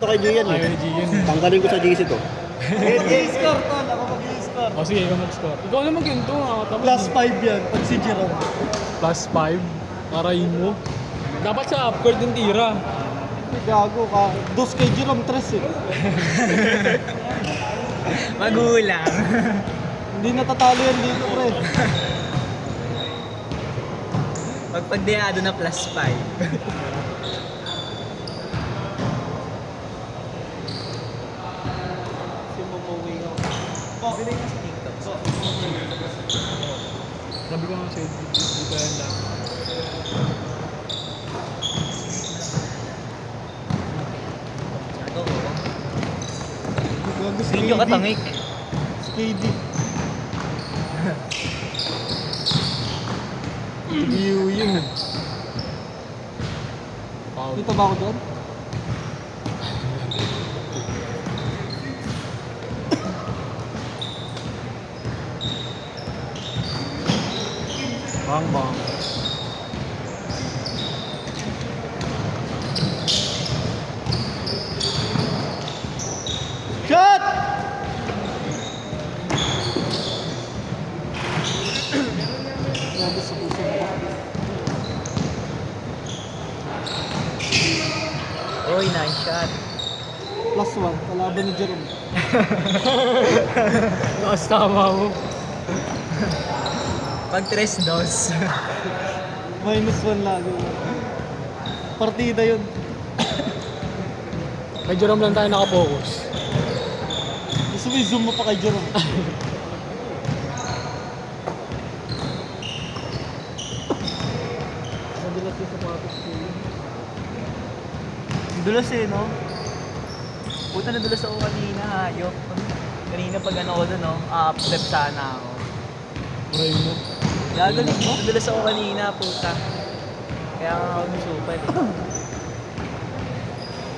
Ito kay Gian Ayaw eh. ni Gian. Tanggalin ko sa GC to. I-score to, ako mag-i-score. O sige, ikaw mag-score. Ikaw naman ganito ha. Plus 5 yan, pag si Jerome. Plus 5. Aray mo. Dapat sa upgrade yung tira. Gago ka. Dos kay Jerome, 3 eh. Magulang. Hindi natatalo yan dito, pre. Pagpagdeado na plus 5. Si Momowi ako. Oh, bilhin mo sa TikTok. Sabi ko nga sa'yo, dito yan lang. Oo. Gago si Video KD. katangik. Si KD. View yun. Foul. Dito ba ako doon? Bang bang. Shot! Grabe sa puso ko. Oy, nice shot. Plus 1, kalaban ni Jerome. Lakas tama mo. Pag 3-2. Minus 1 lagi. Partida yun. Kay Jerome lang tayo nakafocus. Gusto mo i-zoom mo pa kay Jerome. Madalas yung sapatos ko yun. Dulas eh, no? Puta na dulas ako kanina, hayop. Kanina pag ano ko doon, no? Up-step sana ako. Aray mo. Gagaling mo? Dulas ako kanina, puta. Kaya nga ako nusupal eh.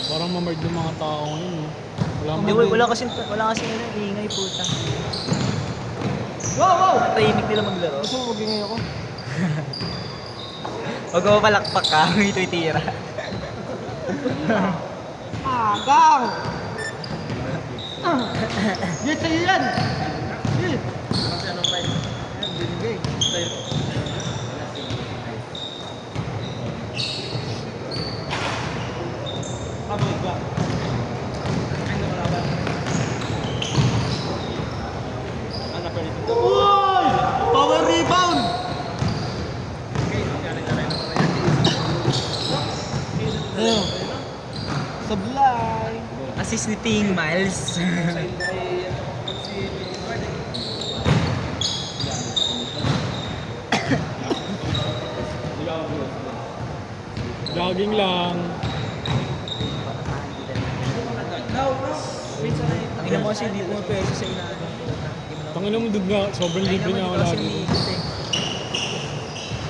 Parang mamard ng mga tao ngayon, no? Wala Hindi, man. wala kasi ano, ingay, puta. Wow, wow! Tahimik nila maglaro. Gusto mo magingay ako? Huwag mo palakpak ka, ito itira. Gang! Yes, sa'yo yan! Yes! Binigay. Kabay ba? Uy! Power rebound! Ayun. Sablay! Assist ni Ting Miles. Jogging lang. Ang ina mo kasi hindi mo pwede sa inaano. Tangina mo dug nga, sobrang libre nga ako lagi. eh.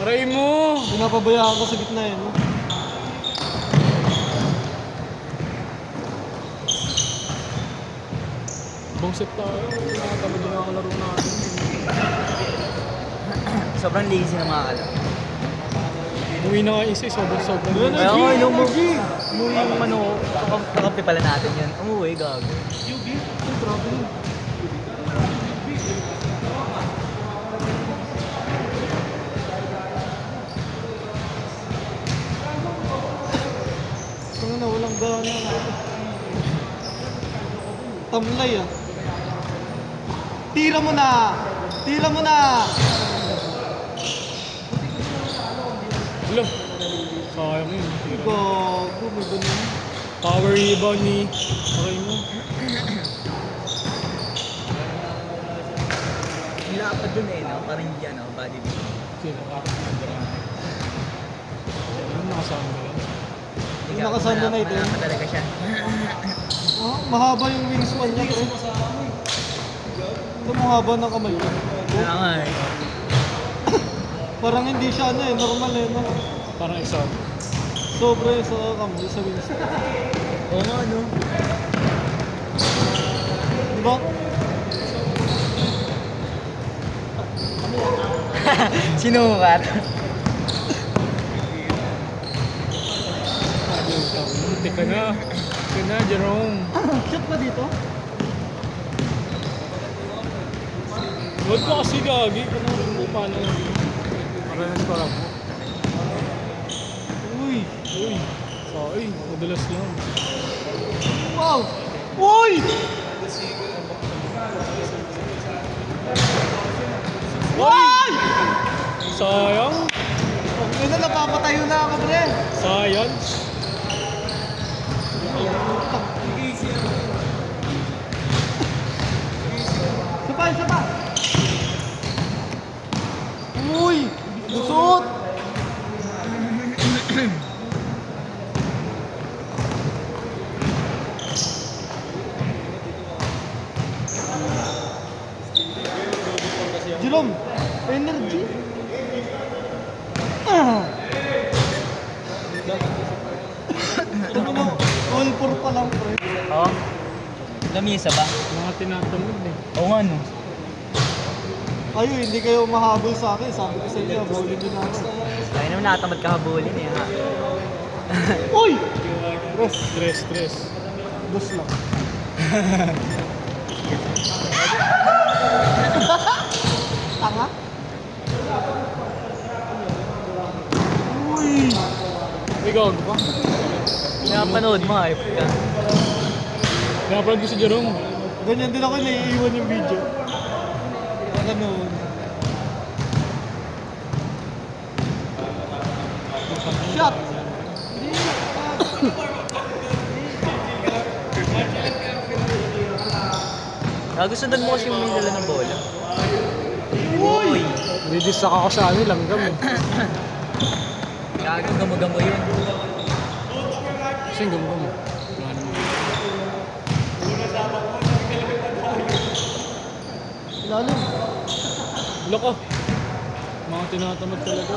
Aray mo! Pinapabayaan ko sa gitna eh, no? Ibang set tayo. Nakatama din ako laro natin. Sobrang lazy na mga kalaro. Umuwi na nga isa, sobrang Yun, libre. Kaya nga, Energy, inom mo. energy. Umuwi yung ano, kakampi pala natin yan. Umuwi, gago. Ay, grabe yun. Ano na, walang gana. Tamlay ah. Tira mo na! Tira mo na! Hello. Sayang yun. Gago, may ganun. Power rebound ni... Aray mo. Nilapad dun eh, no? Parang hindi ano, body beat. Sino? Ano nakasama ba yan? Yung nakasanda na ito. Malapad talaga siya. Oh, mahaba yung wingspan niya. Pre. Ito mahaba ng kamay niya. Kaya nga eh. Parang hindi siya ano eh, normal eh. No? Parang exam. Sobra yung sa kamay, sa wingspan. Oo nga, no? Di ba? Sinukat. Muntik ka na. Yun na, Jerome. Shot ba dito? Huwag ka kasi gagi. Kung mo paano. Parehas ko lang po. Uy! Uy. Ay, madalas lang. Wow! Uy! Uy! Sayang. Okay na, napapatayo na ako, pre. Science. Isa pa. Uy! Busot! Jerome, energy. Ano mo, all for pa lang, pre. Oo. Lamisa ba? Mga tinatamad eh. Oo nga no. Kayo, hindi kayo mahabol sa akin. Sabi ko sa inyo, bowling din ako. Kaya naman nakatamad ka habulin eh ha. Uy! Rest. Stress. Dos lang. Tanga? Uy! Ikaw, ano ba? Napanood mo hype ka. Napanood ko si Jerome. Ganyan din ako, naiiwan yung video. Ganun. Shot! Gusto mo kasi yung may dala ng bola. Uy! Didisak ako sa ano, langgam eh. Gagang gamo-gamo yun. Kasi yung gamo mo. Wala naman. Ilalim. Wala ka. Mga tinatamad talaga.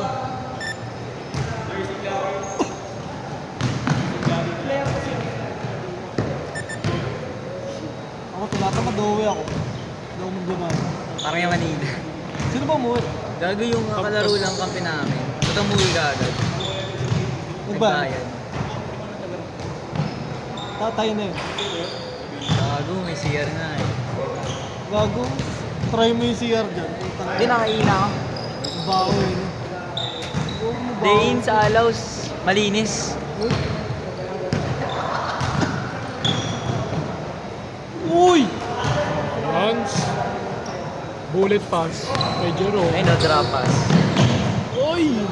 Ako tinatamad, uuwi ako. Hindi ako magdumay. Parang yung Manila. Sino ba umuwi? Gago yung kalaro lang kampi namin. Ba't umuwi ka agad? Nagbayad. Tatay na yun. Gago, may CR na eh. Gago. Try mo yung CR dyan. Hindi, nakaina ako. Bao yun. Day in sa Alaus. Malinis. Uy! Once. Bullet pass. Kay Jerome. Ay, no, drop pass. Uy!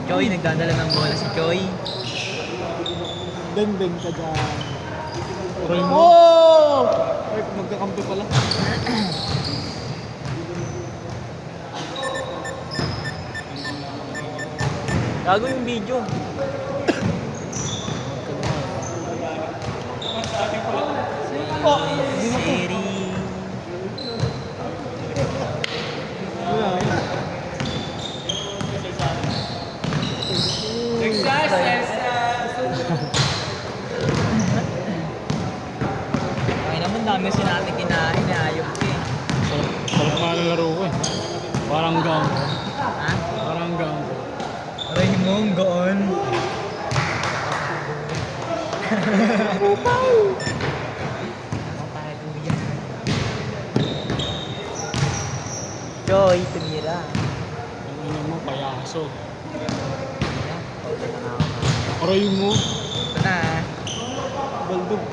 Choi, nagdadala ng bola si Choi. Beng-beng ka dyan. Aray mo. Oh! Ay, magkakampi pala. Gago yung video. Oh! Hindi na to. Siri. Wala, wala. Ay naman, dami si natin kinain. Ayok ka eh. Sarap nga ng laro ko eh. Parang gang. Ha? Parang gang. Aray mo, ang gaan. Choi, tumira. Ang ina mo, payaso. Ito na ako. Aray mo. Ito na. Baldog.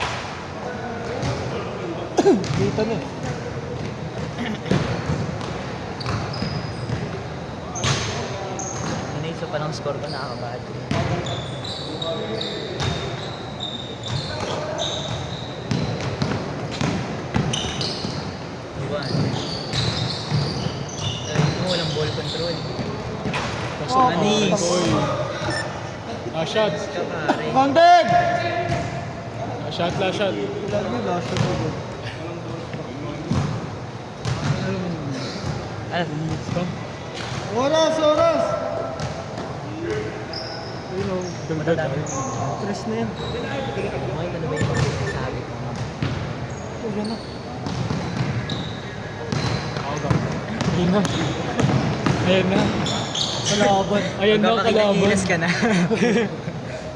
Dito na eh. Inaisa pa ng score ko, nakakabahan. Diba? Ay, mo, walang ball control. Pasok Oh, ka. anis. Uy. Shots. Ka pare. Banded! Shot. Lagi last shot mo. Ano? Ito. Oras! Ayun o. Dagdag. Tres na yan. Okay, ano ba yung sabi ko? Oh, yan na. Ako ba? Ayun na. Kalaban. Ayan daw kalaban. Magkakakikinis ka na.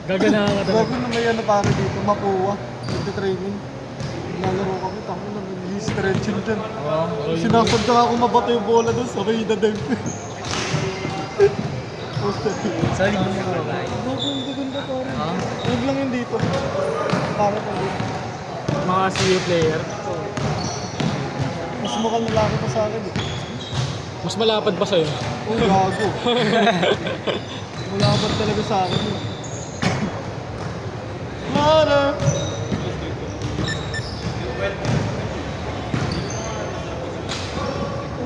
Gaganahan ka talaga. Bago na may ano pare dito, makuha. Dito training. Lalaro kami, tango na nag-stretching dyan. Oo. Sinasadya ako mabato yung bola doon, sabay na din. Sorry, hindi ko ba? Ganda pare. Oo. Huwag lang yun dito. Para pa dito. Mga CU player. Mas mukhang lalaki pa sa akin eh. Mas malapad pa sa'yo. Oh, gago. Malapad talaga sa akin eh. Mara!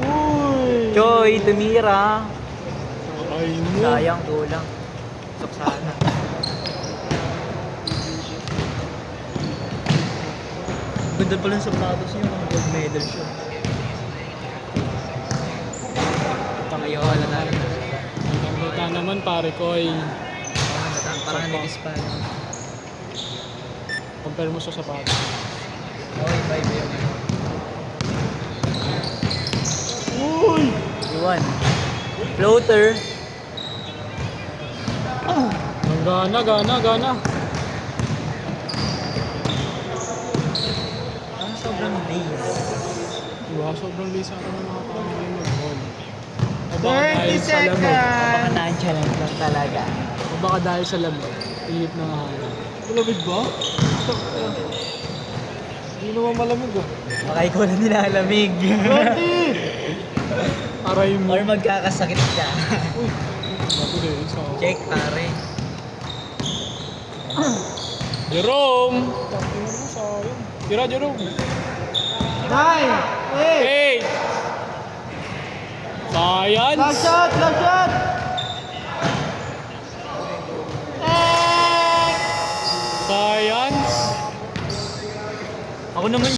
Uy! Choy, tumira. Ay mo. Sayang, kulang. Saksana. Ganda pala ng sapatos niya, mga gold medal siya. Ayaw, wala na. Kita naman pare ko ay Parang nagis pa. compare mo sa sapatos. Okay, bye yun. Uy! Iwan. Floater. Ang gana. Ang sobrang lace. Diba? Sobrang lisa ka ng mga tao ngayon mag-ball. O 30 baka dahil sa lamig. seconds! nonchalant lang talaga. O baka dahil sa lamig. Ihip na nga hangin. Malamig ba? Hindi naman malamig ah. Baka ikaw na nilalamig. 20! Aray mo. Or magkakasakit ka. Uy. Bago din. Check, pare. Jerome! Tingnan mo sayang. Tira Jerome. 9! 8! 8! Science! Last shot! Last shot! Science! Ako naman